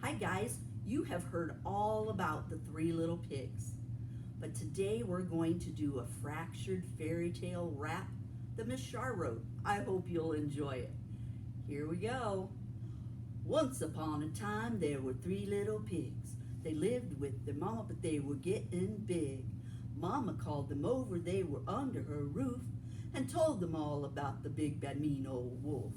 Hi guys, you have heard all about the three little pigs. But today we're going to do a fractured fairy tale rap that Miss Char wrote. I hope you'll enjoy it. Here we go. Once upon a time there were three little pigs. They lived with their mama, but they were getting big. Mama called them over, they were under her roof, and told them all about the big bad mean old wolf.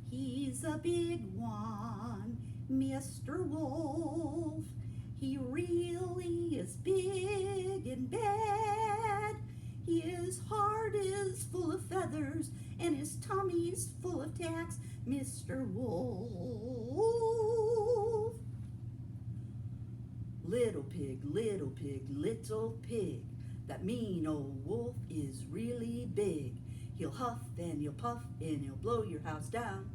He's a big one, Mr. Wolf. He really is big and bad. His heart is full of feathers and his tummy's full of tacks, Mr. Wolf. Little pig, little pig, little pig. That mean old wolf is really big. He'll huff and he'll puff and he'll blow your house down.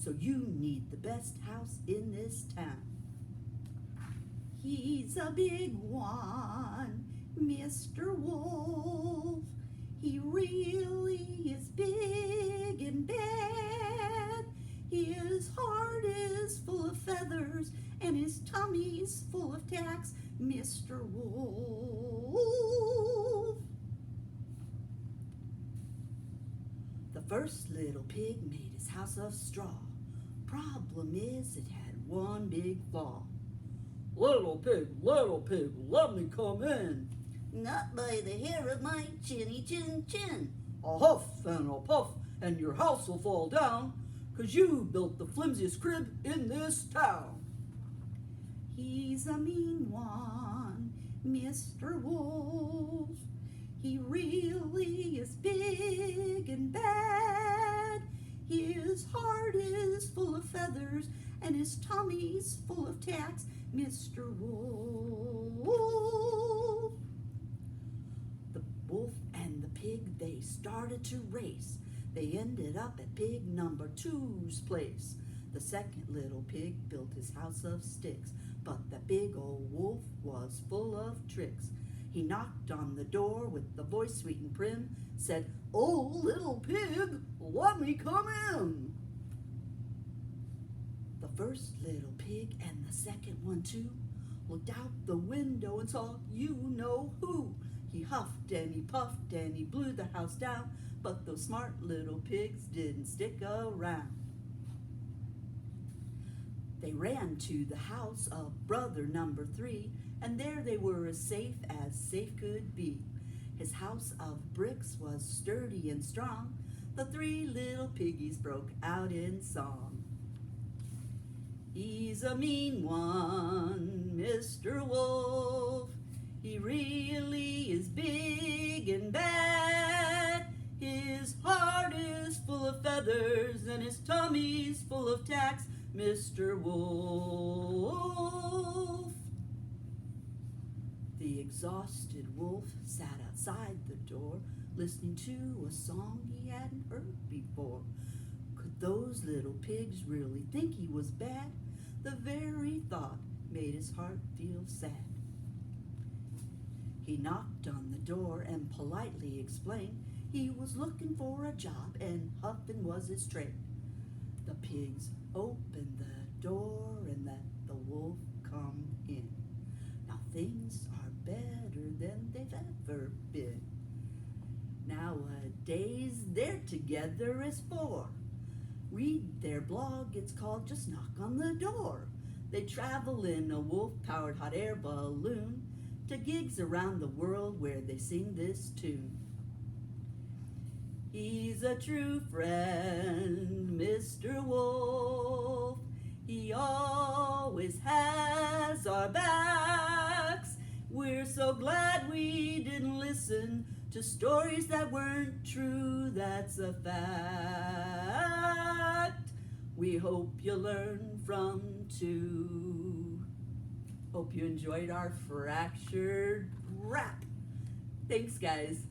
So you need the best house in this town. He's a big one, Mr. Wolf. He really is big and bad. His heart is full of feathers and his tummy's full of tacks, Mr. Wolf. The first little pig made his house of straw. Problem is, it had one big flaw. Little pig, let me come in. Not by the hair of my chinny chin chin. I'll huff and I'll puff and your house will fall down, 'cause you built the flimsiest crib in this town. He's a mean one, Mr. Wolf. He really is big and bad. His heart is full of feathers and his tummy's full of tacks, Mr. Wolf. The wolf and the pig, they started to race. They ended up at pig number 2's place. The second little pig built his house of sticks, but the big old wolf was full of tricks. He knocked on the door with the voice sweet and prim, said, "Oh, little pig, let me come in." The first little pig and the second one too looked out the window and saw you know who. He huffed and he puffed and he blew the house down, but those smart little pigs didn't stick around. They ran to the house of brother number 3, and there they were as safe could be. His house of bricks was sturdy and strong. The three little piggies broke out in song. He's a mean one, Mr. Wolf. He really is big and bad. His heart is full of feathers and his tummy's full of tacks, Mr. Wolf. The exhausted wolf sat outside the door, listening to a song he hadn't heard before. Could those little pigs really think he was bad? The very thought made his heart feel sad. He knocked on the door and politely explained he was looking for a job and huffing was his trade. The pigs opened the door and let the wolf come in. Now things are better than they've ever been. Nowadays they're together as 4. Read their blog, it's called Just Knock on the Door. They travel in a wolf-powered hot air balloon to gigs around the world where they sing this tune. He's a true friend, Mr. Wolf. He always has our backs. We're so glad we didn't listen to stories that weren't true, that's a fact. We hope you learn from too. Hope you enjoyed our fractured rap. Thanks, guys.